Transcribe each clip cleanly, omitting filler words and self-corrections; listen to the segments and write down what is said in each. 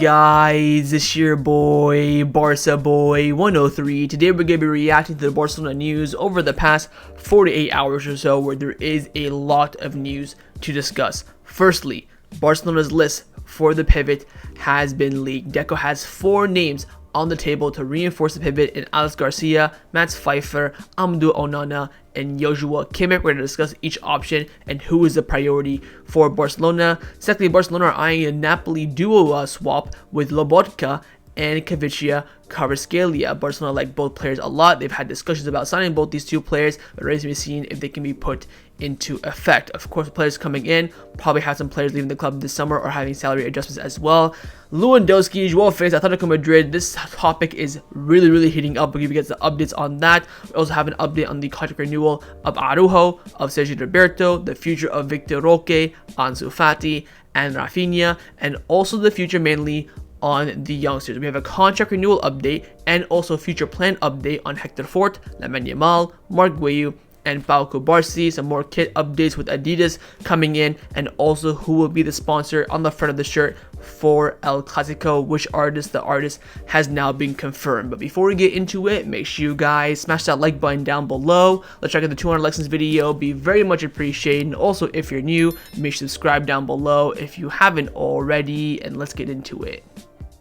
guys, it's your boy, Barca Boy 103. Today we're going to be reacting to the Barcelona news over the past 48 hours or so, where there is a lot of news to discuss. Firstly, Barcelona's list for the pivot has been leaked. Deco has 4 names on the table to reinforce the pivot in Aleix Garcia, Mats Weiffer, Amadou Onana, and Joao. Kimmich. We're going to discuss each option and who is the priority for Barcelona. Secondly, Barcelona are eyeing a Napoli duo swap with Lobotka and Khvicha Kvaratskhelia. Barcelona like both players a lot. They've had discussions about signing both these two players, but it remains to be seen if they can be put into effect. Of course, the players coming in probably have some players leaving the club this summer or having salary adjustments as well. Lewandowski, Joao, Felix, Atletico Madrid. This topic is really heating up. We'll give you guys the updates on that. We also have an update on the contract renewal of Araujo, of Sergi Roberto, the future of Vitor Roque, Ansu Fati, and Raphinha, and also the future mainly on the youngsters. We have a contract renewal update and also future plan update on Hector Fort, Lamine Yamal, Marc Guiu, and Pau Cubarsi. Some more kit updates with Adidas coming in, and also who will be the sponsor on the front of the shirt for El Clasico, which artist. The artist has now been confirmed. But before we get into it, make sure you guys smash that like button down below. Let's try to get the 200 likes in this video. Be very much appreciated. And also, if you're new, make sure to subscribe down below if you haven't already, and let's get into it.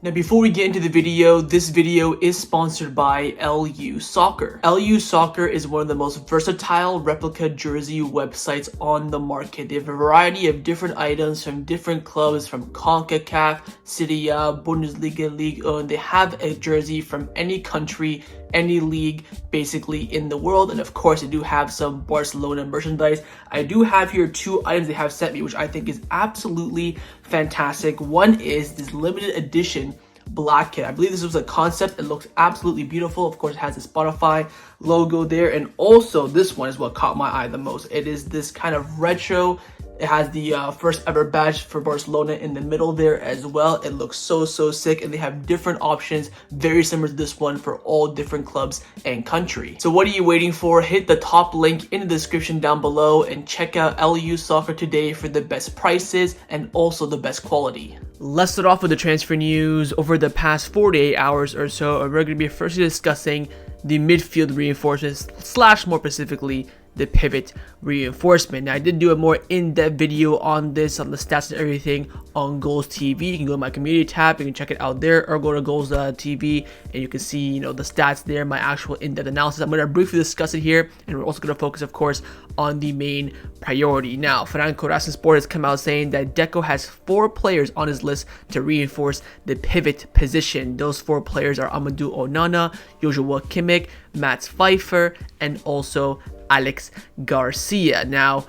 Now, before we get into the video, this video is sponsored by LU Soccer. LU Soccer is one of the most versatile replica jersey websites on the market. They have a variety of different items from different clubs, from CONCACAF, Serie A, Bundesliga, Ligue 1. They have a jersey from any country, any league basically in the world, and of course they do have some Barcelona merchandise. I do have here 2 items they have sent me, which I think is absolutely fantastic. One is this limited edition black kit. I believe this was a concept. It looks absolutely beautiful. Of course, it has the Spotify logo there, and also this one is what caught my eye the most. It is this kind of retro. It has the first ever badge for Barcelona in the middle there as well. It looks so sick, and they have different options very similar to this one for all different clubs and country. So what are you waiting for? Hit the top link in the description down below and check out LU Soccer today for the best prices and also the best quality. Let's start off with the transfer news over the past 48 hours or so. We're going to be firstly discussing the midfield reinforcements / more specifically the pivot reinforcement. Now, I did do a more in-depth video on this, on the stats and everything on Goals TV. You can go to my community tab, you can check it out there, or go to Goals TV and you can see, the stats there, my actual in-depth analysis. I'm going to briefly discuss it here, and we're also going to focus, of course, on the main priority. Now, Franco Racing Sport has come out saying that Deco has 4 players on his list to reinforce the pivot position. Those 4 players are Amadou Onana, Joao Kimmich, Mats Weiffer, and also Aleix Garcia. Now,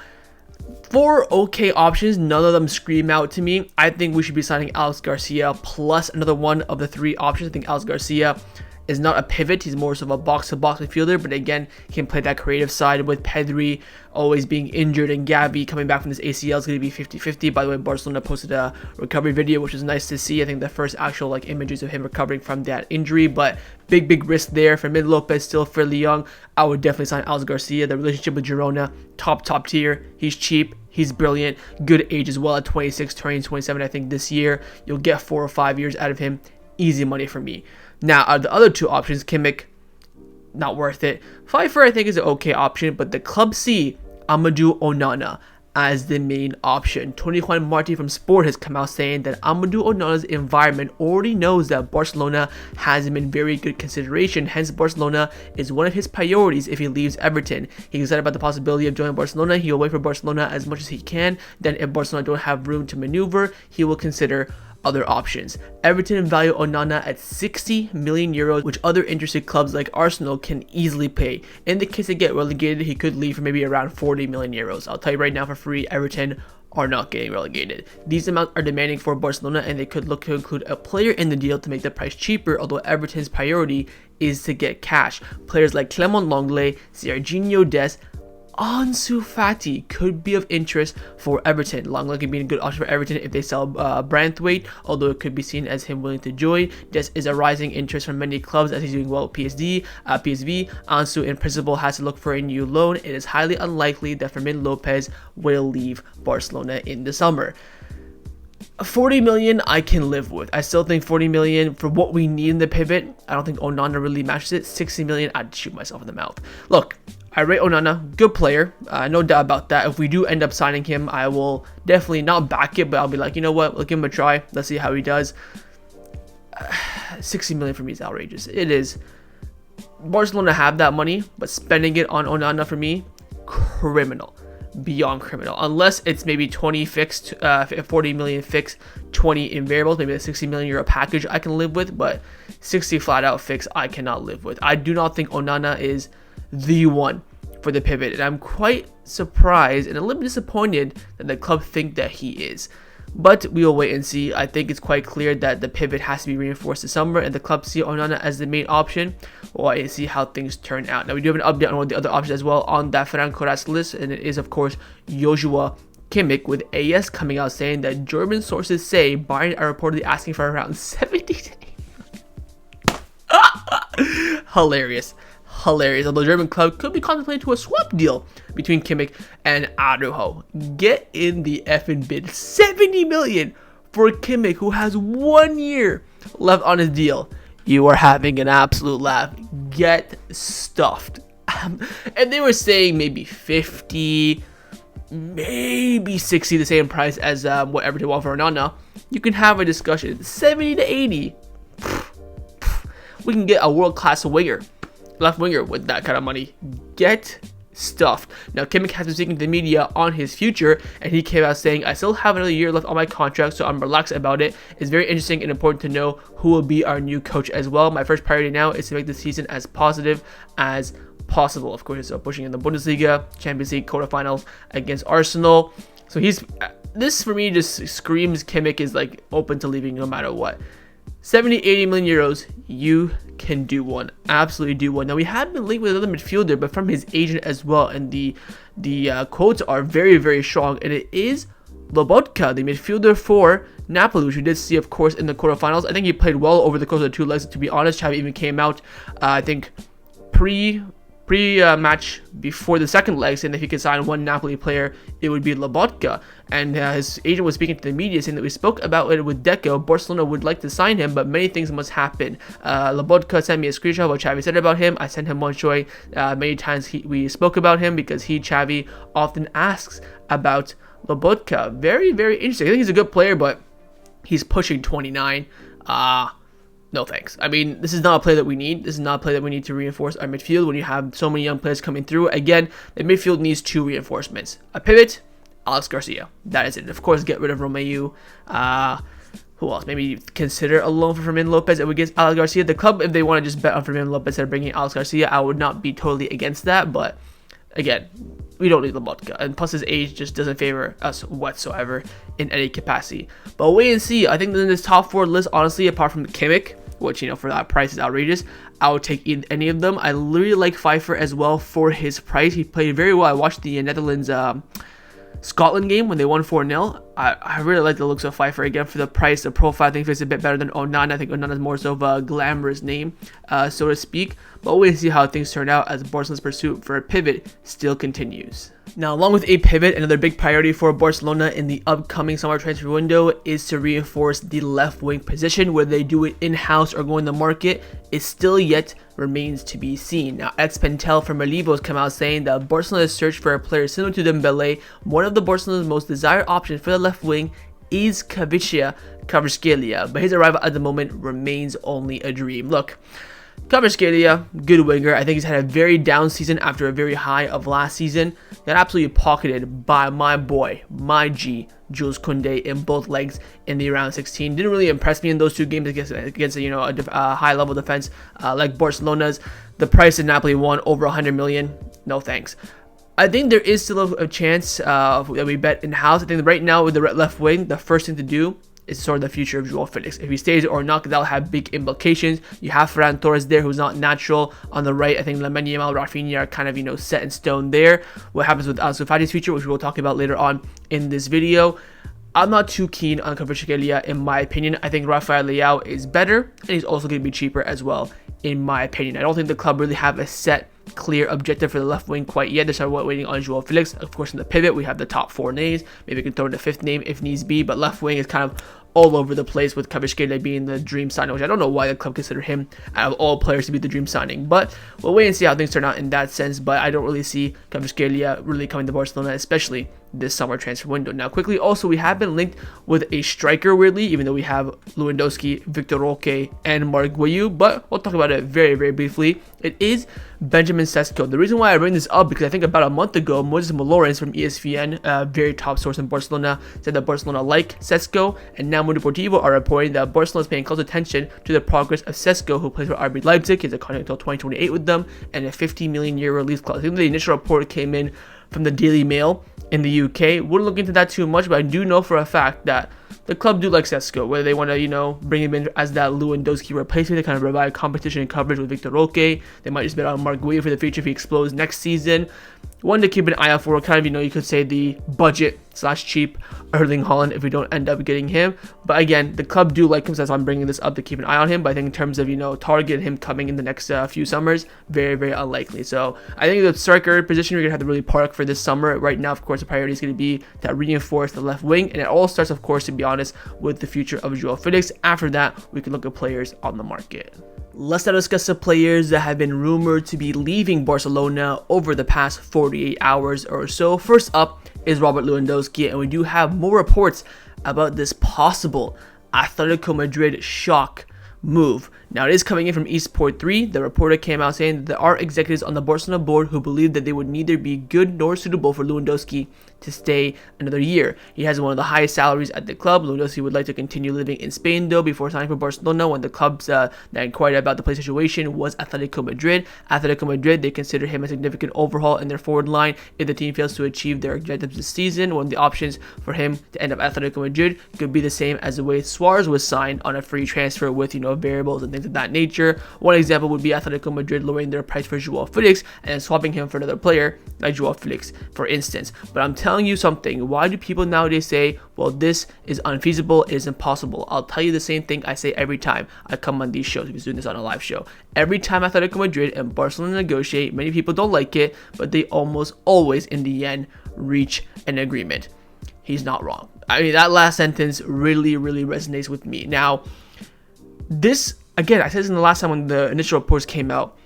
4 okay options, none of them scream out to me. I think we should be signing Aleix Garcia plus another one of the 3 options. I think Aleix Garcia is not a pivot. He's more of a box-to-box midfielder, but again, he can play that creative side with Pedri always being injured, and Xavi coming back from his ACL is going to be 50-50. By the way, Barcelona posted a recovery video, which was nice to see. I think the first actual images of him recovering from that injury, but big risk there. For Fermin Lopez, still fairly young, I would definitely sign Aleix Garcia. The relationship with Girona, top tier. He's cheap, he's brilliant, good age as well at 26, turning 27 I think this year. You'll get 4 or 5 years out of him. Easy money for me. Now, out of the other 2 options, Kimmich, not worth it. Pfeiffer, I think, is an okay option, but the club see Amadou Onana as the main option. Tony Juan Marti from Sport has come out saying that Amadou Onana's environment already knows that Barcelona has him in very good consideration. Hence, Barcelona is one of his priorities if he leaves Everton. He's excited about the possibility of joining Barcelona. He'll wait for Barcelona as much as he can. Then, if Barcelona don't have room to maneuver, he will consider other options. Everton value Onana at 60 million euros, which other interested clubs like Arsenal can easily pay. In the case they get relegated, he could leave for maybe around 40 million euros. I'll tell you right now for free, Everton are not getting relegated. These amounts are demanding for Barcelona, and they could look to include a player in the deal to make the price cheaper, although Everton's priority is to get cash. Players like Clement Lenglet, Serginho Dest, Ansu Fati could be of interest for Everton. Lenglet could be a good option for Everton if they sell Branthwaite, although it could be seen as him willing to join. This is a rising interest from many clubs as he's doing well with PSV. Ansu in principle has to look for a new loan. It is highly unlikely that Fermin Lopez will leave Barcelona in the summer. 40 million I can live with. I still think 40 million for what we need in the pivot. I don't think Onana really matches it. 60 million, I'd shoot myself in the mouth. Look, I rate Onana, good player, no doubt about that. If we do end up signing him, I will definitely not back it, but I'll be like, you know what, we'll give him a try. Let's see how he does. 60 million for me is outrageous. It is. Barcelona have that money, but spending it on Onana for me, criminal. Beyond criminal, unless it's maybe 20 fixed, 40 million fixed, 20 in variables, maybe a 60 million euro package I can live with, but 60 flat out fixed I cannot live with. I do not think Onana is the one for the pivot, and I'm quite surprised and a little bit disappointed that the club think that he is. But we will wait and see. I think it's quite clear that the pivot has to be reinforced this summer, and the club see Onana as the main option. We'll wait and see how things turn out. Now, we do have an update on one of the other options as well on that Khvicha Kvaratskhelia list, and it is, of course, Joao Kimmich, with AS coming out saying that German sources say Bayern are reportedly asking for around 70. Hilarious. Although the German club could be contemplating to a swap deal between Kimmich and Araujo. Get in the effing bid. 70 million for Kimmich, who has 1 year left on his deal. You are having an absolute laugh. Get stuffed. And they were saying maybe 50, maybe 60, the same price as whatever they want for Onana. You can have a discussion. 70 to 80. We can get a world-class winger. Left winger with that kind of money. Get stuffed. Now, Kimmich has been speaking to the media on his future, and he came out saying, I still have another year left on my contract, so I'm relaxed about it. It's very interesting and important to know who will be our new coach as well. My first priority now is to make the season as positive as possible. Of course, it's pushing in the Bundesliga, Champions League quarterfinals against Arsenal. So this for me just screams Kimmich is like open to leaving no matter what. 70, 80 million euros, you can do one. Absolutely do one. Now, we have been linked with another midfielder, but from his agent as well, and the quotes are very, very strong, and it is Lobotka, the midfielder for Napoli, which we did see, of course, in the quarterfinals. I think he played well over the course of the 2 legs, to be honest. Xavi even came out, I think, pre-match before the second leg, saying that if he could sign one Napoli player, it would be Lobotka. And his agent was speaking to the media, saying that we spoke about it with Deco. Barcelona would like to sign him, but many things must happen. Lobotka sent me a screenshot of what Xavi said about him. I sent him one showing many times we spoke about him, because Xavi often asks about Lobotka. Very, very interesting. I think he's a good player, but he's pushing 29. No thanks. I mean, this is not a play that we need. This is not a play that we need to reinforce our midfield when you have so many young players coming through. Again, the midfield needs 2 reinforcements. A pivot, Aleix Garcia. That is it. Of course, get rid of Romeu. Who else? Maybe consider a loan for Fermin Lopez. It would get Aleix Garcia. The club, if they want to just bet on Fermin Lopez instead of bringing Aleix Garcia, I would not be totally against that. But again, we don't need Lobotka, and plus his age just doesn't favor us whatsoever in any capacity. But wait and see. I think in this top 4 list, honestly, apart from Kimmich, which, you know, for that price is outrageous, I would take any of them. I literally like Weiffer as well for his price. He played very well. I watched the Netherlands Scotland game when they won 4-0. I really like the looks of Weiffer. Again, for the price, the profile, I think fits a bit better than Onana. I think Onana is more so of a glamorous name, so to speak. But we'll see how things turn out as Barcelona's pursuit for a pivot still continues. Now, along with a pivot, another big priority for Barcelona in the upcoming summer transfer window is to reinforce the left wing position. Whether they do it in-house or go in the market, it still yet remains to be seen. Now, Pentel from Malibo has come out saying that Barcelona has searched for a player similar to Dembele. One of the Barcelona's most desired options for the left wing is Khvicha Kvaratskhelia, but his arrival at the moment remains only a dream. Look, Kvaratskhelia, good winger. I think he's had a very down season after a very high of last season. Got absolutely pocketed by my boy, my G, Jules Koundé in both legs in the round 16. Didn't really impress me in those 2 games against you know, a high level defense like Barcelona's. The price in Napoli won over 100 million. No thanks. I think there is still a chance that we bet in-house. I think right now with the left wing, the first thing to do is sort of the future of Joao Felix. If he stays or not, that'll have big implications. You have Ferran Torres there, who's not natural. On the right, I think Lamine Yamal, Raphinha are kind of, you know, set in stone there. What happens with Ansu Fati's future, which we'll talk about later on in this video. I'm not too keen on Kvaratskhelia in my opinion. I think Rafael Leão is better, and he's also going to be cheaper as well in my opinion. I don't think the club really have a set, clear objective for the left wing quite yet. They started waiting on Joao Felix. Of course, in the pivot, we have the top 4 names. Maybe we can throw in a 5th name if needs be, but left wing is kind of all over the place, with Khvicha Kvaratskhelia being the dream signing, which I don't know why the club considered him out of all players to be the dream signing. But we'll wait and see how things turn out in that sense. But I don't really see Khvicha Kvaratskhelia really coming to Barcelona, especially this summer transfer window. Now, quickly, also, we have been linked with a striker, weirdly, even though we have Lewandowski, Vitor Roque, and Marc Guiu, but we'll talk about it very, very briefly. It is Benjamin Sesko. The reason why I bring this up, because I think about a month ago, Moses Malorens from ESPN, a very top source in Barcelona, said that Barcelona like Sesko, and now Mundo Deportivo are reporting that Barcelona is paying close attention to the progress of Sesko, who plays for RB Leipzig. He has a contract until 2028 with them, and a 50 million euro release clause. I think the initial report came in from the Daily Mail in the UK. Wouldn't look into that too much, but I do know for a fact that the club do like Sesko, whether they want to, bring him in as that Lewandowski replacement to kind of provide competition and coverage with Vitor Roque. They might just bet on Marc Guiu for the future if he explodes next season. One to keep an eye out for, kind of, you could say the budget/cheap Erling Haaland if we don't end up getting him. But again, the club do like him, so that's why I'm bringing this up to keep an eye on him. But I think in terms of, target him coming in the next few summers, very, very unlikely. So I think the striker position we're going to have to really park for this summer. Right now, of course, the priority is going to be to reinforce the left wing. And it all starts, of course, to be honest, with the future of Joao Felix. After that, we can look at players on the market. Let's now discuss the players that have been rumored to be leaving Barcelona over the past 48 hours or so. First up is Robert Lewandowski, and we do have more reports about this possible Atletico Madrid shock move. Now, it is coming in from Esport 3. The reporter came out saying that there are executives on the Barcelona board who believe that they would neither be good nor suitable for Lewandowski to stay another year. He has one of the highest salaries at the club. Lewandowski would like to continue living in Spain, though, before signing for Barcelona. When the clubs that inquired about the play situation was Atletico Madrid. Atletico Madrid, they consider him a significant overhaul in their forward line if the team fails to achieve their objectives this season. One of the options for him to end up at Atletico Madrid could be the same as the way Suarez was signed on a free transfer with, variables and things of that nature. One example would be Atletico Madrid lowering their price for Joao Felix and swapping him for another player like Joao Felix, for instance. But I'm telling you something. Why do people nowadays say, well, this is unfeasible, it is impossible? I'll tell you the same thing I say every time I come on these shows. He's doing this on a live show. Every time Atletico Madrid and Barcelona negotiate, many people don't like it, but they almost always, in the end, reach an agreement. He's not wrong. I mean, that last sentence really, really resonates with me. Now, this, again, I said this in the last time when the initial reports came out.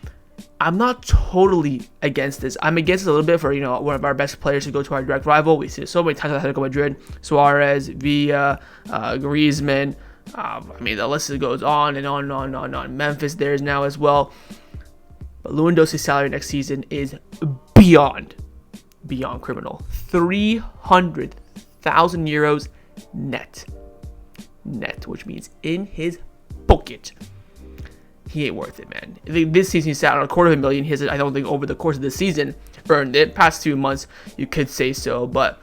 I'm not totally against this. I'm against it a little bit for, one of our best players to go to our direct rival. We see it so many times at Atletico Madrid. Suarez, Villa, Griezmann. The list goes on and on and on and on and on. Memphis there is now as well. But Lewandowski's salary next season is beyond criminal. 300,000 euros net, which means in his pocket. He ain't worth it, man. This season he sat on $250,000. He has, I don't think, over the course of the season earned it. Past 2 months, you could say so, but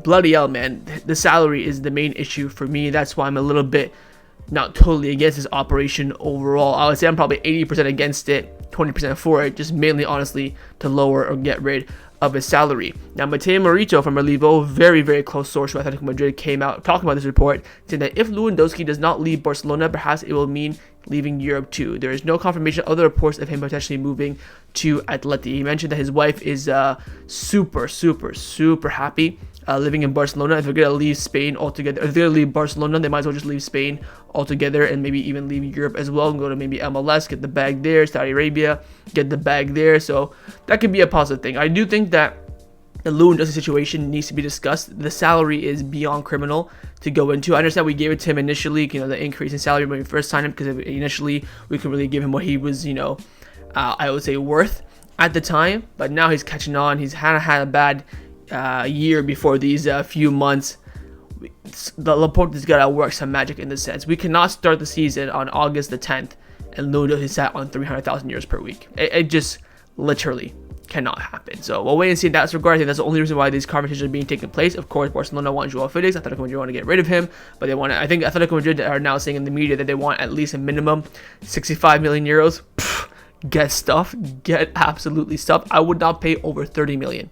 bloody hell, man, the salary is the main issue for me. That's why I'm a little bit not totally against this operation overall. I would say I'm probably 80% against it, 20% for it, just mainly, honestly, to lower or get rid of his salary. Now, Mateo Morito from Relevo, very, very close source to Atletico Madrid, came out talking about this report, saying that if Lewandowski does not leave Barcelona, perhaps it will mean leaving Europe too. There is no confirmation of other reports of him potentially moving to Atleti. He mentioned that his wife is super happy living in Barcelona. If they're going to leave Spain altogether, if they're going to leave Barcelona, they might as well just leave Spain altogether and maybe even leave Europe as well and go to maybe MLS, get the bag there, Saudi Arabia, get the bag there. So that could be a positive thing. I do think that the Lewandowski situation needs to be discussed. The salary is beyond criminal to go into. I understand we gave it to him initially, the increase in salary when we first signed him, because initially we could really give him what he was, I would say worth at the time. But now he's catching on. He's had a bad year before these few months. The Laporta's got to work some magic in this sense. We cannot start the season on August the 10th and Lewandowski sat on 300,000 euros per week. It just literally cannot happen. So we'll wait and see in that regard. I think that's the only reason why these conversations are being taken place. Of course, Barcelona want Joao Felix. Atletico Madrid want to get rid of him, but they want to, I think Atletico Madrid are now saying in the media that they want at least a minimum 65 million euros. Get absolutely stuffed. I would not pay over 30 million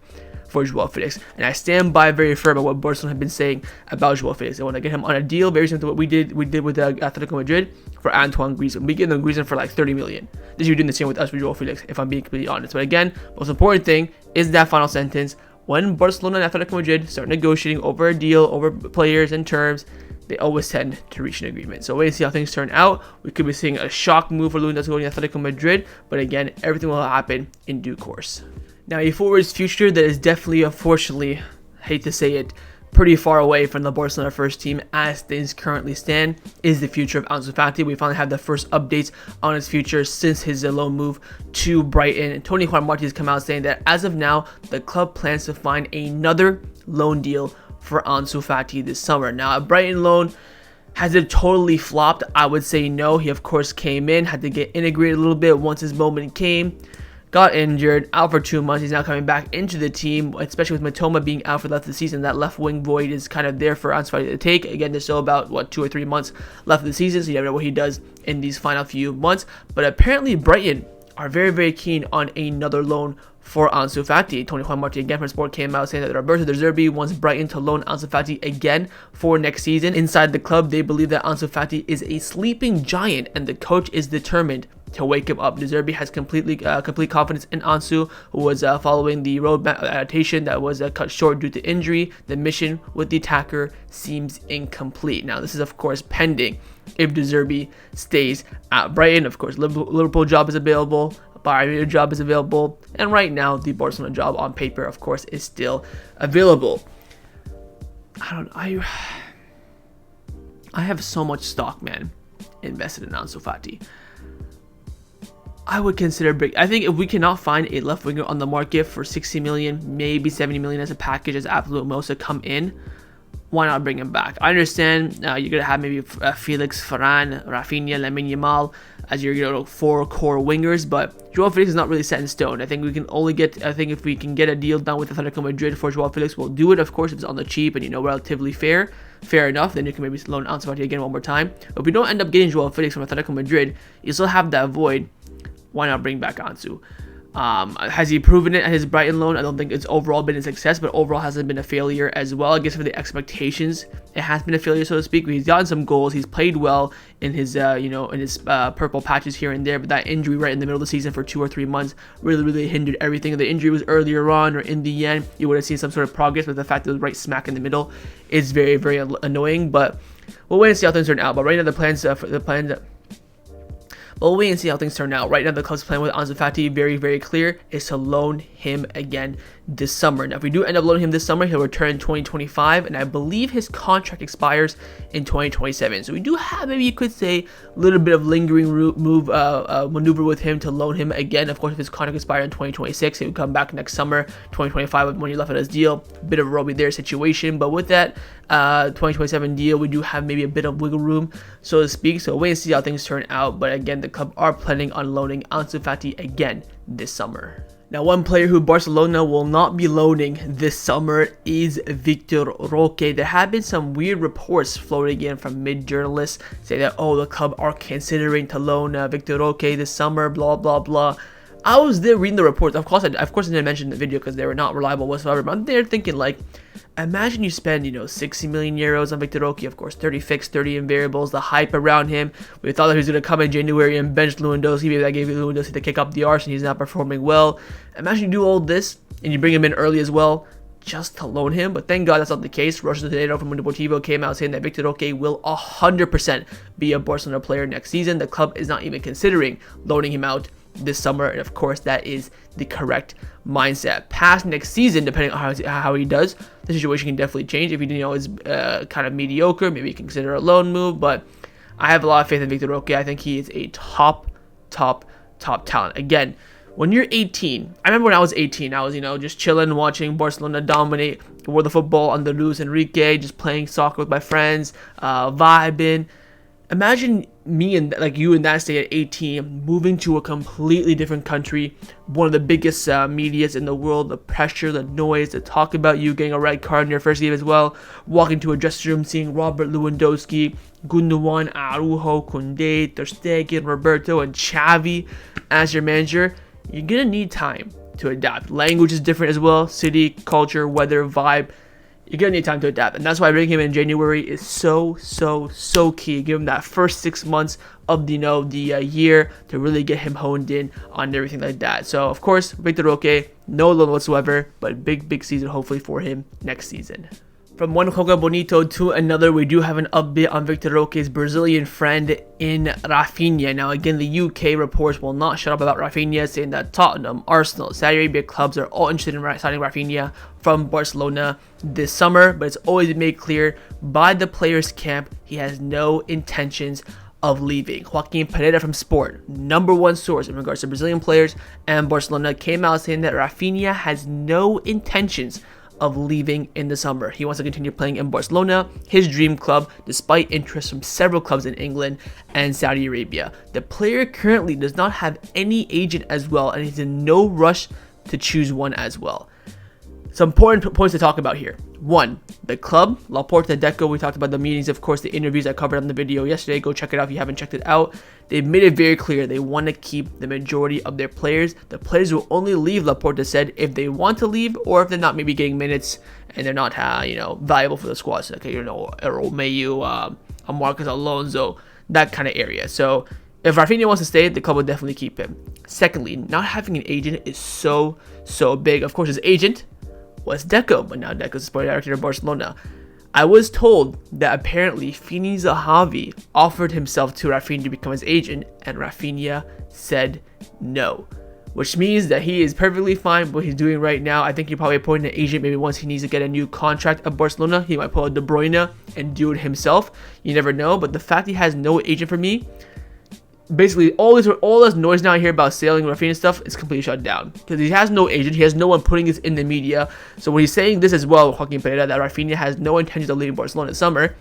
for Joao Felix. And I stand by very firm on what Barcelona have been saying about Joao Felix. They want to get him on a deal very similar to what we did with Atletico Madrid for Antoine Griezmann. We get them Griezmann for like 30 million. They should be doing the same with us with Joao Felix, if I'm being completely honest. But again, most important thing is that final sentence. When Barcelona and Atletico Madrid start negotiating over a deal, over players and terms, they always tend to reach an agreement. So wait and see how things turn out. We could be seeing a shock move for Lewandowski going to Atletico Madrid, but again, everything will happen in due course. Now, a forward's future that is definitely, unfortunately, hate to say it, pretty far away from the Barcelona first team as things currently stand is the future of Ansu Fati. We finally have the first updates on his future since his loan move to Brighton. And Tony Juan Martí has come out saying that as of now, the club plans to find another loan deal for Ansu Fati this summer. Now, a Brighton loan, has it totally flopped? I would say no. He, of course, came in, had to get integrated a little bit once his moment came. Got injured, out for 2 months. He's now coming back into the team, especially with Matoma being out for the rest of the season. That left wing void is kind of there for Ansu Fati to take. Again, there's still about, 2 or 3 months left of the season, so you never know what he does in these final few months. But apparently, Brighton are very, very keen on another loan for Ansu Fati. Tony Juan Martí again from Sport came out saying that Roberto De Zerbi wants Brighton to loan Ansu Fati again for next season. Inside the club, they believe that Ansu Fati is a sleeping giant and the coach is determined to wake him up. De Zerbi has complete confidence in Ansu, who was following the roadmap adaptation that was cut short due to injury. The mission with the attacker seems incomplete. Now, this is of course pending if De Zerbi stays at Brighton. Of course, Liverpool job is available. Bayern job is available, and right now the Barcelona job on paper, of course, is still available. I have so much stock, man, invested in Ansu Fati. I would consider I think if we cannot find a left winger on the market for 60 million, maybe 70 million as a package as absolute most to come in, why not bring him back? I understand you're going to have maybe Felix, Varane, Raphinha, Lamine Yamal as your 4 core wingers, but Joao Felix is not really set in stone. I think we can only get, if we can get a deal done with Atletico Madrid for Joao Felix, we'll do it, of course, if it's on the cheap and, relatively fair enough, then you can maybe loan Ansu Fati again one more time. But if we don't end up getting Joao Felix from Atletico Madrid, you still have that void. Why not bring back Ansu? Has he proven it at his Brighton loan? I don't think it's overall been a success, but overall hasn't been a failure as well. I guess for the expectations, it has been a failure, so to speak. He's gotten some goals. He's played well in his, in his purple patches here and there, but that injury right in the middle of the season for 2 or 3 months really hindered everything. If the injury was earlier on or in the end, you would have seen some sort of progress, but the fact that it was right smack in the middle is very, very annoying. But we'll wait and see how things turn out. But right now, we'll wait and see how things turn out. Right now, the club's plan with Ansu Fati, very, very clear, is to loan him again this summer. Now, if we do end up loaning him this summer, he'll return in 2025, and I believe his contract expires in 2027. So we do have, maybe you could say, a little bit of lingering maneuver with him to loan him again. Of course, if his contract expires in 2026, he would come back next summer, 2025, when he left at his deal. Bit of a Robbie there situation, but with that 2027 deal, we do have maybe a bit of wiggle room, so to speak. So wait and see how things turn out. But again, the club are planning on loaning Ansu Fati again this summer. Now, one player who Barcelona will not be loaning this summer is Vitor Roque. There have been some weird reports floating in from mid-journalists saying that, the club are considering to loan Vitor Roque this summer, blah, blah, blah. I was there reading the reports. Of course, I didn't mention the video because they were not reliable whatsoever. But I'm there thinking, imagine you spend, 60 million euros on Vitor Roque. Of course, 30 fixed, 30 in variables. The hype around him. We thought that he was going to come in January and bench Lewandowski. Maybe that gave Lewandowski to kick up the arse, and he's not performing well. Imagine you do all this and you bring him in early as well, just to loan him. But thank God that's not the case. Roger Toledo from Deportivo came out saying that Vitor Roque will 100% be a Barcelona player next season. The club is not even considering loaning him out this summer, and of course that is the correct mindset. Past next season, depending on how he does, the situation can definitely change. If he is kind of mediocre, maybe you can consider a loan move, but I have a lot of faith in Vitor Roque. I think he is a top talent. Again, when you're 18, I remember when I was 18, I was just chilling, watching Barcelona dominate the world of football under Luis Enrique, just playing soccer with my friends, vibing. Imagine me and you in that state at 18, moving to a completely different country, one of the biggest medias in the world, the pressure, the noise, the talk about you getting a red card in your first game as well, walking to a dressing room, seeing Robert Lewandowski, Gundogan, Araujo, Koundé, Ter Stegen, Roberto, and Xavi as your manager. You're going to need time to adapt. Language is different as well. City, culture, weather, vibe. You're going to need time to adapt. And that's why bringing him in January is so key. Give him that first 6 months of the year to really get him honed in on everything like that. So, of course, Vitor Roque, no loan whatsoever, but big season hopefully for him next season. From one Joga Bonito to another, we do have an update on Vitor Roque's Brazilian friend in Raphinha. Now, again, the UK reports will not shut up about Raphinha, saying that Tottenham, Arsenal, Saudi Arabia clubs are all interested in signing Raphinha from Barcelona this summer, but it's always been made clear by the players' camp he has no intentions of leaving. Joaquin Pereira from Sport, #1 source in regards to Brazilian players and Barcelona, came out saying that Raphinha has no intentions of leaving in the summer. He wants to continue playing in Barcelona, his dream club, despite interest from several clubs in England and Saudi Arabia. The player currently does not have any agent as well, and he's in no rush to choose one as well. Some important points to talk about here. 1. The club, Laporta, Deco, we talked about the meetings, of course, the interviews I covered on the video yesterday. Go check it out if you haven't checked it out. They've made it very clear they want to keep the majority of their players. The players will only leave, Laporta said, if they want to leave or if they're not maybe getting minutes and they're not, valuable for the squad. So, okay, a Romeo, a Marcus Alonso, that kind of area. So, if Raphinha wants to stay, the club will definitely keep him. Secondly, not having an agent is so big. Of course, his agent was Deco, but now Deco's the sporting director of Barcelona. I was told that apparently Fini Zahavi offered himself to Raphinha to become his agent, and Raphinha said no, which means that he is perfectly fine with what he's doing right now. I think he probably appointed an agent maybe once he needs to get a new contract at Barcelona. He might pull out De Bruyne and do it himself. You never know, but the fact he has no agent for me, basically all this noise now I hear about sailing Raphinha stuff is completely shut down because he has no agent. He has no one putting this in the media. So when he's saying this as well, Joaquin Pereira, that Raphinha has no intentions of leaving Barcelona this summer,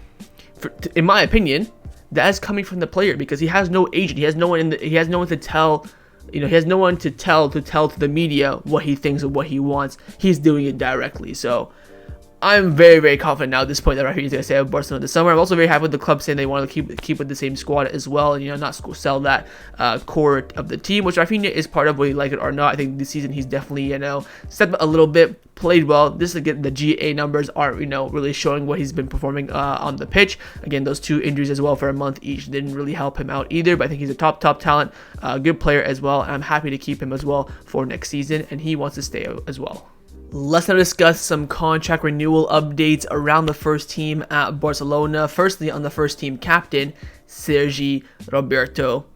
in my opinion, that is coming from the player because he has no agent. He has no one he has no one to tell. He has no one to tell to the media what he thinks of what he wants. He's doing it directly. So I'm very confident now at this point that Raphinha is going to stay at Barcelona this summer. I'm also very happy with the club saying they want to keep with the same squad as well, and not sell that core of the team, which Raphinha is part of, whether you like it or not. I think this season he's definitely stepped a little bit, played well. This again, the GA numbers aren't really showing what he's been performing on the pitch. Again, those 2 injuries as well for a month each didn't really help him out either. But I think he's a top talent, good player as well. And I'm happy to keep him as well for next season, and he wants to stay as well. Let's now discuss some contract renewal updates around the first team at Barcelona. Firstly, on the first team captain, Sergi Roberto.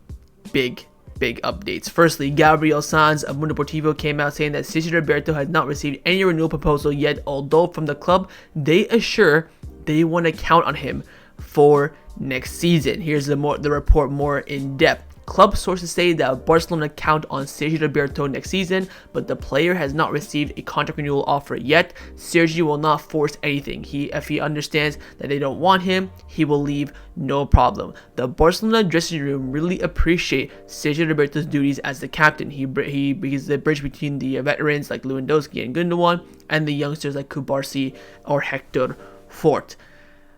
Big updates. Firstly, Gabriel Sanz of Mundo Deportivo came out saying that Sergi Roberto has not received any renewal proposal yet, although from the club, they assure they want to count on him for next season. Here's the report more in depth. Club sources say that Barcelona count on Sergi Roberto next season, but the player has not received a contract renewal offer yet. Sergi will not force anything. If he understands that they don't want him, he will leave, no problem. The Barcelona dressing room really appreciate Sergi Roberto's duties as the captain. He's the bridge between the veterans like Lewandowski and Gundogan and the youngsters like Cubarsi or Hector Fort.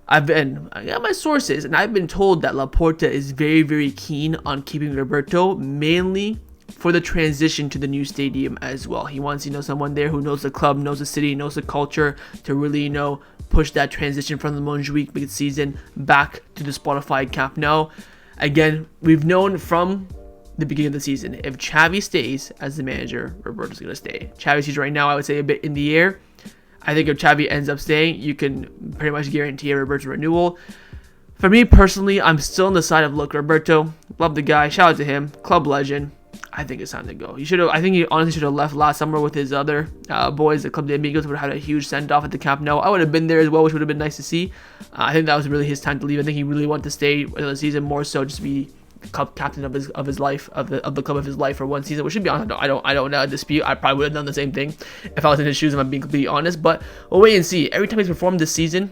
I got my sources, and I've been told that Laporta is very keen on keeping Roberto, mainly for the transition to the new stadium as well. He wants, someone there who knows the club, knows the city, knows the culture to really, push that transition from the Montjuic mid-season back to the Spotify Camp Nou. Again, we've known from the beginning of the season, if Xavi stays as the manager, Roberto's going to stay. Xavi's season right now, I would say a bit in the air. I think if Xavi ends up staying, you can pretty much guarantee a Roberto renewal. For me personally, I'm still on the side of, look, Roberto, love the guy, shout out to him, club legend. I think it's time to go. I think he honestly should have left last summer with his other boys, the Club de Amigos, would have had a huge send-off at the Camp Nou. I would have been there as well, which would have been nice to see. I think that was really his time to leave. I think he really wanted to stay another season, more so just be club captain of his life, of the club of his life for one season, which, to be honest, I don't dispute. I probably would have done the same thing if I was in his shoes, if I'm being completely honest. But we'll wait and see. Every time he's performed this season,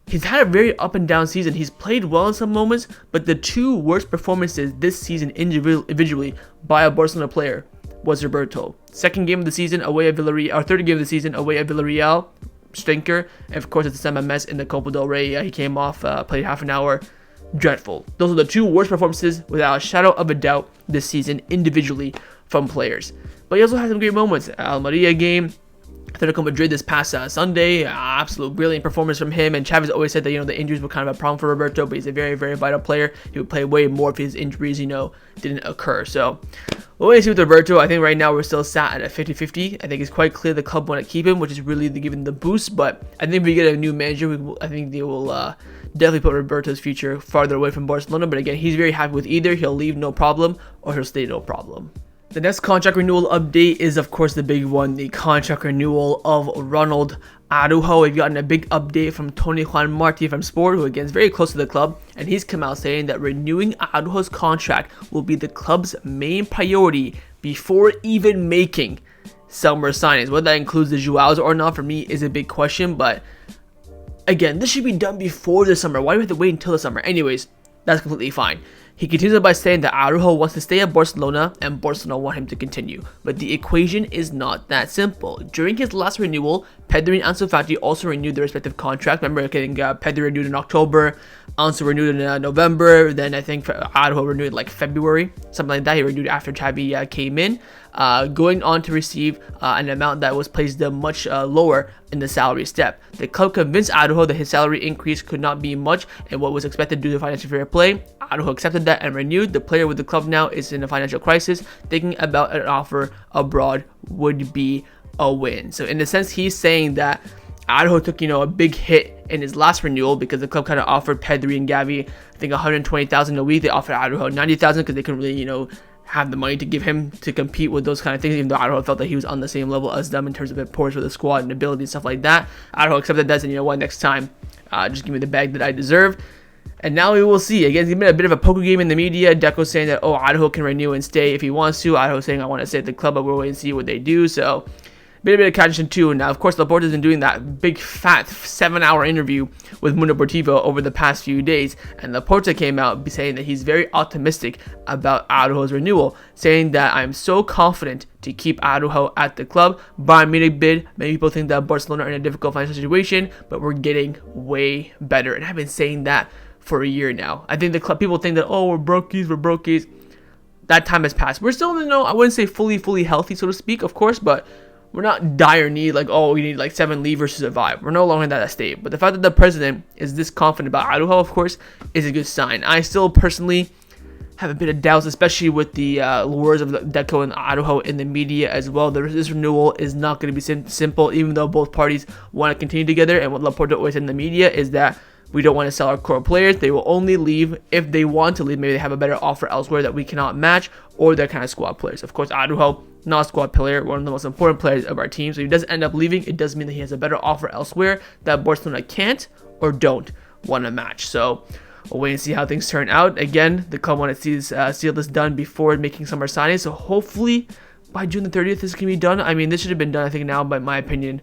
he's had a very up and down season. He's played well in some moments, but the 2 worst performances this season individually by a Barcelona player was Roberto. Second game of the season away at Villarreal, or third game of the season away at Villarreal, stinker. And of course, it's the MLS in the Copa del Rey. He came off, played half an hour. Dreadful. Those are the 2 worst performances without a shadow of a doubt this season individually from players. But he also had some great moments. Almeria game, Atletico Madrid this past Sunday, absolute brilliant performance from him. And Xavi's always said that, the injuries were kind of a problem for Roberto, but he's a very, very vital player. He would play way more if his injuries, didn't occur. So we'll wait and see with Roberto. I think right now we're still sat at a 50-50. I think it's quite clear the club want to keep him, which is really giving the boost. But I think if we get a new manager, I think they will definitely put Roberto's future farther away from Barcelona. But again, he's very happy with either. He'll leave no problem, or he'll stay no problem. The next contract renewal update is, of course, the big one, the contract renewal of Ronald Araujo. We've gotten a big update from Tony Juan Marti from Sport, who again is very close to the club, and he's come out saying that renewing Araujo's contract will be the club's main priority before even making summer signings. Whether that includes the Joaos or not, for me, is a big question, but again, this should be done before the summer. Why do we have to wait until the summer? Anyways, that's completely fine. He continues by saying that Araujo wants to stay at Barcelona and Barcelona want him to continue. But the equation is not that simple. During his last renewal, Pedri and Ansu Fati also renewed their respective contracts. Remember, getting Pedri renewed in October, Ansu renewed in November, then I think Araujo renewed like February, something like that. He renewed after Xavi came in, going on to receive an amount that was placed much lower in the salary step. The club convinced Araujo that his salary increase could not be much and what was expected due to financial fair play. Araujo accepted that and renewed. The player with the club now is in a financial crisis. Thinking about an offer abroad would be a win. So in a sense, he's saying that Araujo took, a big hit in his last renewal because the club kind of offered Pedri and Gavi, I think, 120,000 a week. They offered Araujo 90,000 because they couldn't really, have the money to give him to compete with those kind of things, even though Araujo felt that he was on the same level as them in terms of importance for the squad and ability and stuff like that. Araujo accepted that, and what, next time, just give me the bag that I deserve. And now we will see. Again, it's been a bit of a poker game in the media. Deco saying that, Araujo can renew and stay if he wants to. Araujo saying, I want to stay at the club, but we'll wait and see what they do. So, bit of catch too. Now, of course, Lobotka been doing that big fat 7-hour interview with Mundo Deportivo over the past few days, and Lobotka came out saying that he's very optimistic about Araujo's renewal, saying that I'm so confident to keep Araujo at the club. Bayern Munich bid. Many people think that Barcelona are in a difficult financial situation, but we're getting way better, and I've been saying that for a year now. I think the club people think that we're brokies. That time has passed. We're still in I wouldn't say fully healthy, so to speak, of course, but we're not dire need, we need 7 levers to survive. We're no longer in that state. But the fact that the president is this confident about Araujo, of course, is a good sign. I still personally have a bit of doubts, especially with the lures of Deco and Araujo in the media as well. This renewal is not going to be simple, even though both parties want to continue together. And what Laporta always said in the media is that we don't want to sell our core players. They will only leave if they want to leave. Maybe they have a better offer elsewhere that we cannot match, or they're kind of squad players. Of course, Araujo, not a squad player, one of the most important players of our team. So if he doesn't end up leaving, it does mean that he has a better offer elsewhere that Barcelona can't or don't want to match. So we'll wait and see how things turn out. Again, the club want to see this done before making summer signings. So hopefully by June the 30th, this can be done. I mean, this should have been done, I think, now, by my opinion,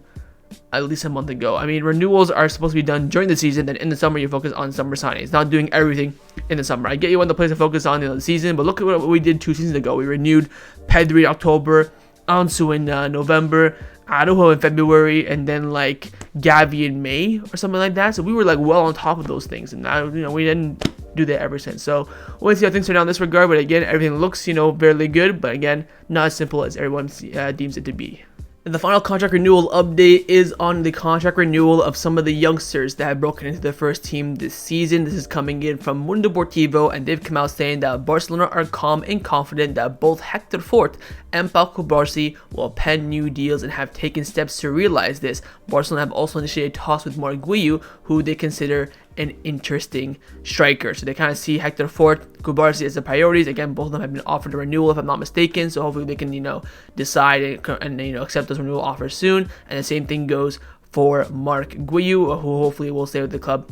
at least a month ago. I mean, renewals are supposed to be done during the season, then in the summer you focus on summer signings, not doing everything in the summer. I get you want the players to focus on the season, but look at what we did 2 seasons ago. We renewed Pedri in October, Ansu in November, Araujo in February, and then Gavi in May or something like that. So we were well on top of those things, and we didn't do that ever since. So we'll see how things turn out in this regard. But again, everything looks very good, but again, not as simple as everyone deems it to be. And the final contract renewal update is on the contract renewal of some of the youngsters that have broken into the first team this season. This is coming in from Mundo Deportivo, and they've come out saying that Barcelona are calm and confident that both Hector Fort and Pau Cubarsi will pen new deals and have taken steps to realize this. Barcelona have also initiated talks with Marc Guiu, who they consider an interesting striker. So they kind of see Hector Fort, Cubarsi as the priorities. Again, both of them have been offered a renewal, if I'm not mistaken. So hopefully they can, decide and accept those renewal offers soon. And the same thing goes for Marc Guiu, who hopefully will stay with the club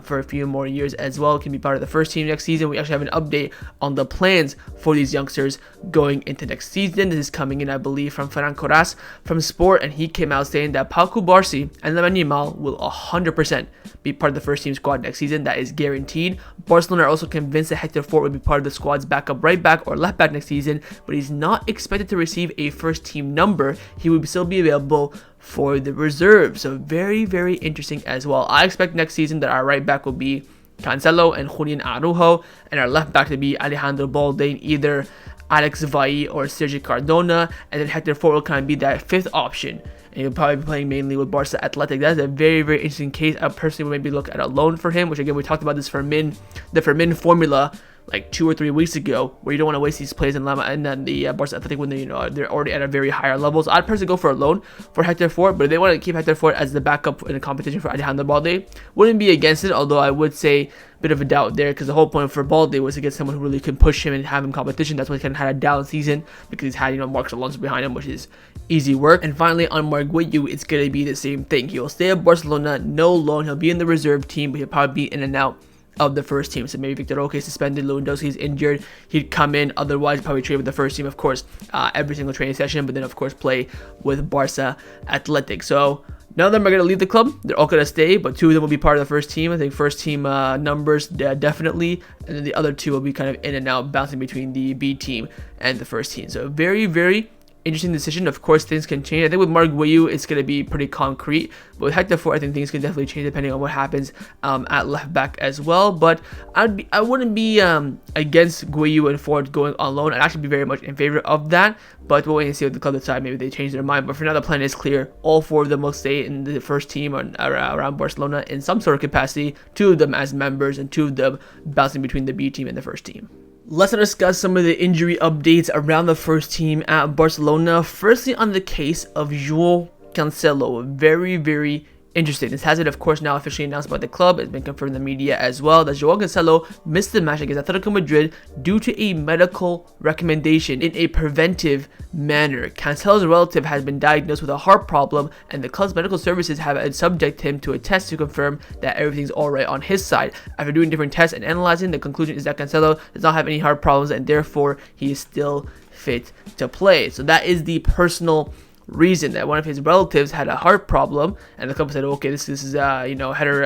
for a few more years as well. Can be part of the first team next season. We actually have an update on the plans for these youngsters going into next season. This is coming in, I believe, from Ferran Corras from Sport, and he came out saying that Pau Cubarsi and Lamine Yamal will 100% be part of the first team squad next season. That is guaranteed. Barcelona are also convinced that Hector Fort will be part of the squad's backup right back or left back next season, but he's not expected to receive a first team number. He will still be available for the reserve. So very, very interesting as well. I expect next season that our right back will be Cancelo and Julian Araujo, and our left back to be Alejandro Balde, either Alex Vai or Sergi Cardona, and then Hector Fort will kind of be that fifth option. And he'll probably be playing mainly with Barca Athletic. That's a very, very interesting case. I personally would maybe look at a loan for him, which again, we talked about this the Fermin formula like 2 or 3 weeks ago, where you don't want to waste these plays in Lama and then the Barca Athletic when they're already at a very higher level. So I'd personally go for a loan for Hector Fort, but if they want to keep Hector Fort as the backup in a competition for Alejandro Balde, wouldn't be against it, although I would say a bit of a doubt there, because the whole point for Balde was to get someone who really can push him and have him competition. That's why he kind of had a down season, because he's had Marcos Alonso behind him, which is easy work. And finally, on Marc Guiu, it's going to be the same thing. He'll stay at Barcelona, no loan. He'll be in the reserve team, but he'll probably be in and out of the first team. So maybe Vitor Roque is suspended, Lewandowski is injured, he'd come in. Otherwise, probably trade with the first team, of course, every single training session, but then of course play with Barca Athletic. So none of them are going to leave the club. They're all going to stay, but 2 of them will be part of the first team. I think first team numbers definitely, and then the other 2 will be kind of in and out, bouncing between the B team and the first team. So very, very interesting decision. Of course, things can change. I think with Marc Guiu, it's going to be pretty concrete. But with Hector Fort, I think things can definitely change depending on what happens at left back as well. But I wouldn't be against Guiu and Fort going on loan. I'd actually be very much in favor of that. But we'll wait and see what the club decide. Maybe they change their mind. But for now, the plan is clear. All 4 of them will stay in the first team or around Barcelona in some sort of capacity. 2 of them as members and 2 of them bouncing between the B team and the first team. Let's discuss some of the injury updates around the first team at Barcelona. Firstly, on the case of Joao Cancelo, very, very interesting. This has been, of course, now officially announced by the club. It's been confirmed in the media as well that Joao Cancelo missed the match against Atletico Madrid due to a medical recommendation in a preventive manner. Cancelo's relative has been diagnosed with a heart problem, and the club's medical services have subjected him to a test to confirm that everything's alright on his side. After doing different tests and analyzing, the conclusion is that Cancelo does not have any heart problems, and therefore he is still fit to play. So that is the personal reason, that one of his relatives had a heart problem, and the club said, okay, this is hetero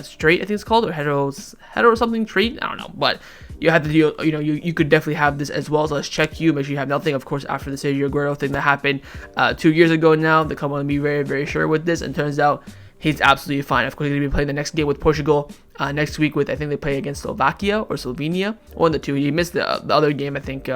straight, I think it's called, or hetero something trait, I don't know, but you have to deal, you could definitely have this as well. So let's check you, make sure you have nothing. Of course, after the Sergi Roberto thing that happened 2 years ago now, the club want to be very, very sure with this, and turns out he's absolutely fine. Of course, he's going to be playing the next game with Portugal next week with, I think they play against Slovakia or Slovenia, one of the 2. He missed the other game, I think,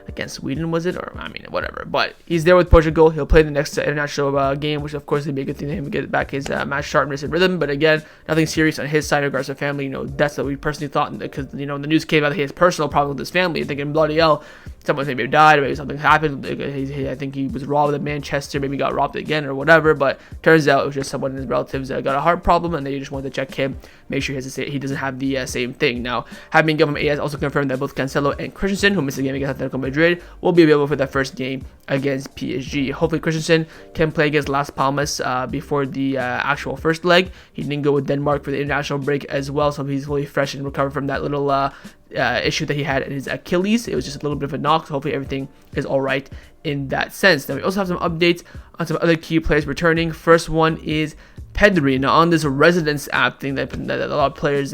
against Sweden, was it? Or, I mean, whatever. But he's there with Portugal. He'll play the next international game, which, of course, would be a good thing to him to get back his match sharpness and rhythm. But again, nothing serious on his side in regards to family. That's what we personally thought, because, the news came out that he has personal problems with his family. Thinking, bloody hell, someone maybe died, or maybe something happened. I think he was robbed in Manchester, maybe got robbed again or whatever. But turns out it was just someone in his relatives got a heart problem, and they just wanted to check him, make sure he doesn't have the same thing. Now, having given AS also confirmed that both Cancelo and Christensen, who missed the game against Atletico Madrid, will be available for the first game against PSG. Hopefully Christensen can play against Las Palmas before the actual first leg. He didn't go with Denmark for the international break as well, so he's fully fresh and recovered from that little issue that he had in his Achilles. It was just a little bit of a knock, so hopefully everything is alright in that sense. Now we also have some updates on some other key players returning. First one is Pedri. Now on this residence app thing that a lot of players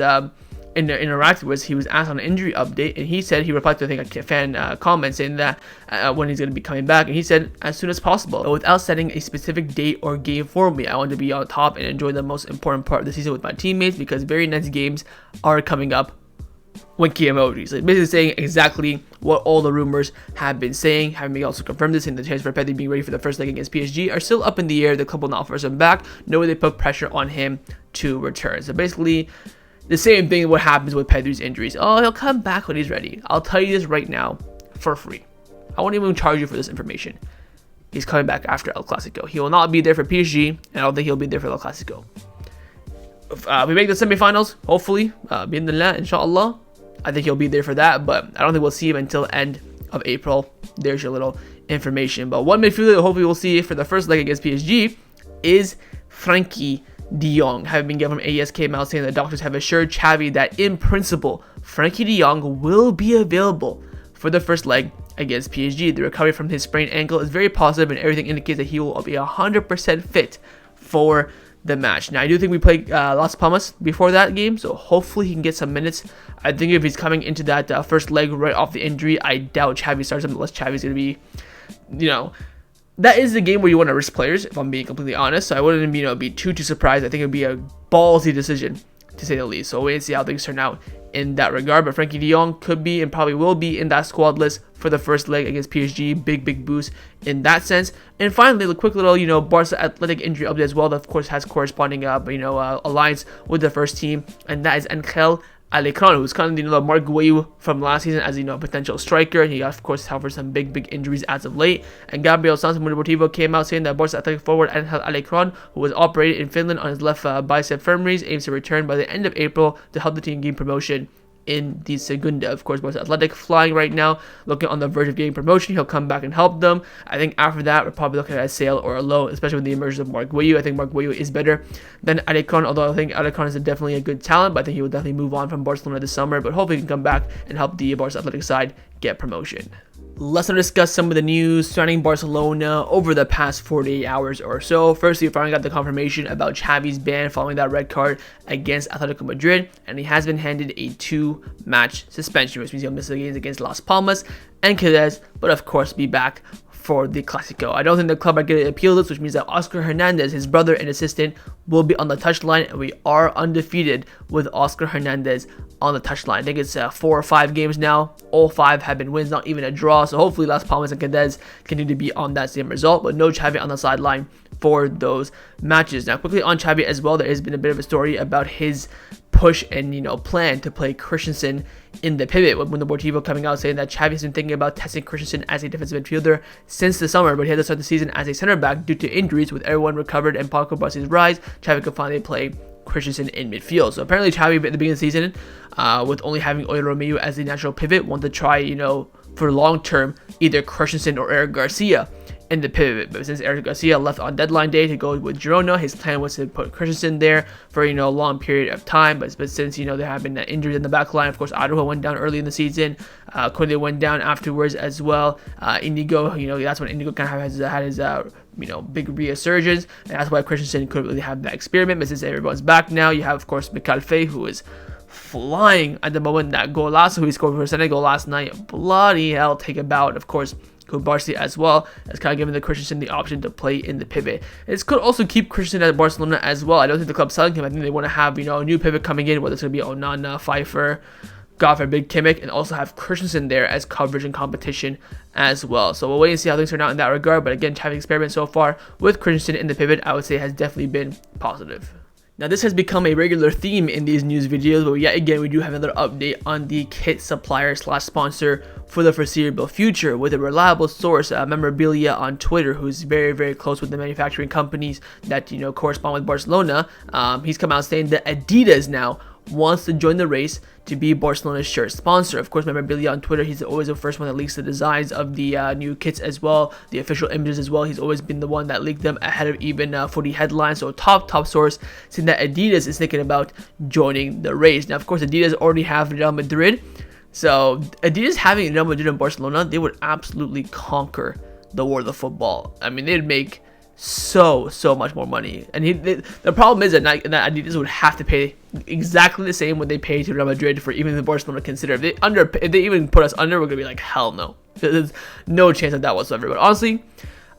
interacted with, he was asked on an injury update, and he said, he replied to, I think, a fan comment saying that when he's going to be coming back, and he said, as soon as possible. But without setting a specific date or game for me, I want to be on top and enjoy the most important part of the season with my teammates, because very nice games are coming up. Winky emojis. So basically saying exactly what all the rumors have been saying. Having also confirmed this, in the chance for Pedri being ready for the first leg against PSG are still up in the air. The club will not force him back, nor will they put pressure on him to return. So basically, the same thing what happens with Pedri's injuries. Oh, he'll come back when he's ready. I'll tell you this right now for free. I won't even charge you for this information. He's coming back after El Clasico. He will not be there for PSG, and I don't think he'll be there for El Clasico. If we make the semifinals, hopefully, Bismillah, inshallah, I think he'll be there for that, but I don't think we'll see him until end of April. There's your little information. But one midfielder that hopefully we'll see for the first leg against PSG is Frenkie de Jong. Having been given from AES came out saying the doctors have assured Xavi that in principle, Frenkie de Jong will be available for the first leg against PSG. The recovery from his sprained ankle is very positive, and everything indicates that he will be 100% fit for the match. Now, I do think we play Las Palmas before that game, so hopefully he can get some minutes. I think if he's coming into that first leg right off the injury, I doubt Xavi starts him unless Xavi's going to be, that is the game where you want to risk players, if I'm being completely honest. So I wouldn't, be too surprised. I think it would be a ballsy decision to say the least. So wait and see how things turn out in that regard. But Frenkie de Jong could be and probably will be in that squad list for the first leg against PSG. Big boost in that sense. And finally, the quick little, Barca Athletic injury update as well. That of course has corresponding, alliance with the first team, and that is Angel Alecron, who's kind of the Marc Guiu from last season as a potential striker. He of course suffered some big injuries as of late. And Gabriel Sanz from Deportivo came out saying that Barca Athletic forward Angel Alecron, who was operated in Finland on his left bicep femoris, aims to return by the end of April to help the team gain promotion in the Segunda. Of course, Barca Athletic flying right now, looking on the verge of getting promotion. He'll come back and help them. I think after that, we're probably looking at a sale or a loan, especially with the emergence of Marc Guiu. I think Marc Guiu is better than Alecron, although I think Alecron is definitely a good talent, but I think he will definitely move on from Barcelona this summer, but hopefully he can come back and help the Barca Athletic side get promotion. Let's now discuss some of the news surrounding Barcelona over the past 48 hours or so. Firstly, we finally got the confirmation about Xavi's ban following that red card against Atletico Madrid, and he has been handed a 2-match suspension, which means he'll miss the games against Las Palmas and Cadiz, but of course be back for the Clasico. I don't think the club are going to appeal this, which means that Oscar Hernandez, his brother and assistant, will be on the touchline, and we are undefeated with Oscar Hernandez on the touchline. I think it's 4 or 5 games now. All 5 have been wins, not even a draw. So hopefully Las Palmas and Cadiz continue to be on that same result, but no Xavi on the sideline for those matches. Now, quickly on Xavi as well, there has been a bit of a story about his push and plan to play Christensen in the pivot, with the Deportivo coming out saying that Xavi has been thinking about testing Christensen as a defensive midfielder since the summer, but he had to start the season as a center back due to injuries. With everyone recovered and Pau Cubarsi's rise, Xavi could finally play Christensen in midfield. So apparently Xavi at the beginning of the season, with only having Oriol Romeu as the natural pivot, wanted to try for long term either Christensen or Eric Garcia in the pivot. But since Eric Garcia left on deadline day to go with Girona, his plan was to put Christensen there for a long period of time. But since there have been injuries in the back line, of course Araujo went down early in the season, Kunde went down afterwards as well. Indigo, that's when Indigo kind of had his big resurgence, and that's why Christensen couldn't really have that experiment. But since everyone's back now, you have of course Mikalfe, who is flying at the moment. That golazo who he scored for Senegal last night, bloody hell, take a bow. Of course Barcelona as well, has kind of given the Christensen the option to play in the pivot. This could also keep Christensen at Barcelona as well. I don't think the club's selling him. I think they want to have a new pivot coming in, whether it's going to be Onana, Weiffer, God forbid Kimmich, and also have Christensen there as coverage and competition as well. So we'll wait and see how things turn out in that regard. But again, Xavi's experiment so far with Christensen in the pivot, I would say, has definitely been positive. Now, this has become a regular theme in these news videos, but yet again, we do have another update on the kit supplier / sponsor for the foreseeable future, with a reliable source, Memorabilia on Twitter, who's very close with the manufacturing companies that correspond with Barcelona. He's come out saying that Adidas now wants to join the race to be Barcelona's shirt sponsor. Of course, Memorabilia on Twitter, he's always the first one that leaks the designs of the new kits as well, the official images as well. He's always been the one that leaked them ahead of even footy headlines. So top source saying that Adidas is thinking about joining the race. Now, of course, Adidas already have Real Madrid. So Adidas having Real Madrid and Barcelona, they would absolutely conquer the world of football. I mean, they'd make so much more money. And the problem is that Adidas would have to pay exactly the same what they pay to Real Madrid for even the Barcelona consider. If they even put us under, we're gonna be like, hell no. There's no chance of that whatsoever. But honestly,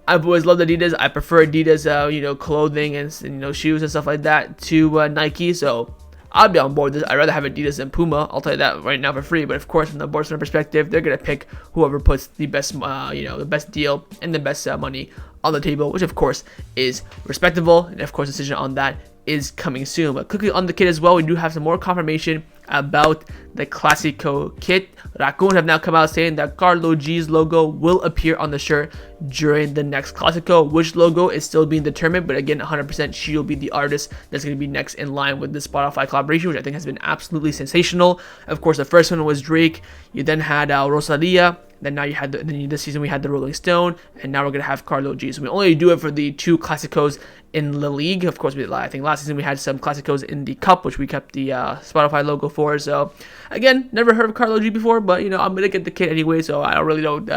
I've always loved Adidas. I prefer Adidas, clothing and shoes and stuff like that to Nike. So I'd be on board with this. I'd rather have Adidas than Puma. I'll tell you that right now for free. But of course, from the Barcelona perspective, they're gonna pick whoever puts the best, the best deal and the best money on the table, which of course is respectable. And of course, decision on that is coming soon. But quickly on the kit as well, we do have some more confirmation about the Clasico kit. Raccoon have now come out saying that Carlo G's logo will appear on the shirt during the next Clasico. Which logo is still being determined, but again, 100% she will be the artist that's going to be next in line with the Spotify collaboration, which I think has been absolutely sensational. Of course, the first one was Drake. You then had Rosalia. Then now you had this season we had the Rolling Stone, and now we're gonna have Carlo G. So we only do it for the 2 Clásicos in La Liga. Of course, I think last season we had some Clásicos in the Cup, which we kept the Spotify logo for. So again, never heard of Carlo G before, but I'm gonna get the kit anyway, so I don't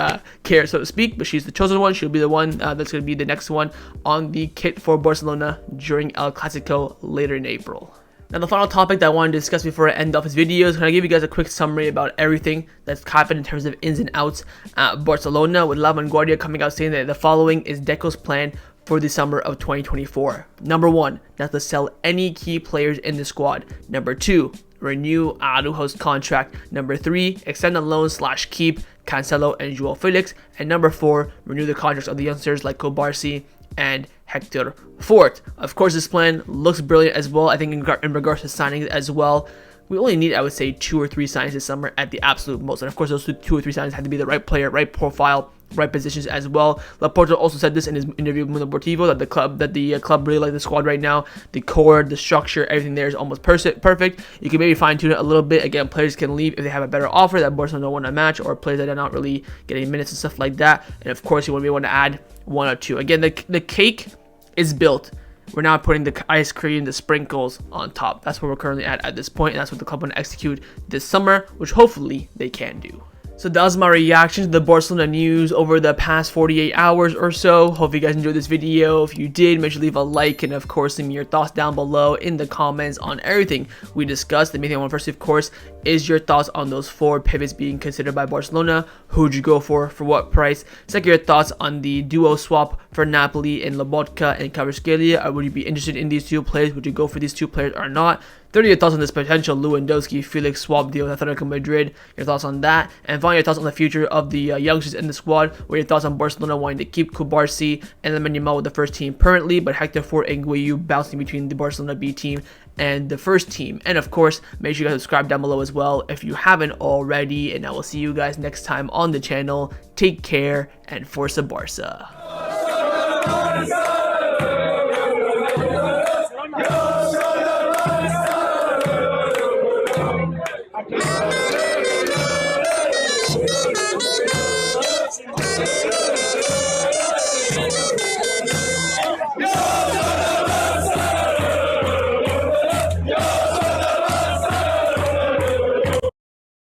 care, so to speak. But she's the chosen one. She'll be the one that's gonna be the next one on the kit for Barcelona during El Clasico later in April. Now, the final topic that I wanted to discuss before I end off this video is going to give you guys a quick summary about everything that's happened in terms of ins and outs at Barcelona, with La Vanguardia coming out saying that the following is Deco's plan for the summer of 2024. Number 1, not to sell any key players in the squad. Number 2, renew Araujo's contract. Number 3, extend the loan/keep Cancelo and Joao Felix. And number 4, renew the contracts of the youngsters like Cubarsi and Hector Fort. Of course, this plan looks brilliant as well. I think in regards to signings as well, we only need, I would say, 2 or 3 signings this summer at the absolute most. And of course, those 2 or 3 signings have to be the right player, right profile, right positions as well. Laporta also said this in his interview with Deportivo, that the club really like the squad right now. The core, the structure, everything there is almost perfect. You can maybe fine tune it a little bit. Again, players can leave if they have a better offer that Barcelona don't want to match, or players that are not really getting minutes and stuff like that. And of course, you want to add 1 or 2. Again, the cake is built. We're now putting the ice cream, the sprinkles on top. That's where we're currently at this point, and that's what the club want to execute this summer, which hopefully they can do. So that was my reaction to the Barcelona news over the past 48 hours or so. Hope you guys enjoyed this video. If you did, make sure to leave a like, and of course leave me your thoughts down below in the comments on everything we discussed. The main thing I want first, of course, is your thoughts on those 4 pivots being considered by Barcelona. Who would you go for what price? Second, your thoughts on the duo swap for Napoli and Lobotka and Kvaratskhelia. Would you be interested in these 2 players? Would you go for these 2 players or not? 30, your thoughts on this potential Lewandowski Felix swap deal with Atletico Madrid. Your thoughts on that. And finally, your thoughts on the future of the youngsters in the squad. What are your thoughts on Barcelona wanting to keep Cubarsi and Lamine Yamal with the first team permanently, but Hector Fort and Guiu bouncing between the Barcelona B team and the first team. And of course, make sure you guys subscribe down below as well if you haven't already. And I will see you guys next time on the channel. Take care and Forza Barca.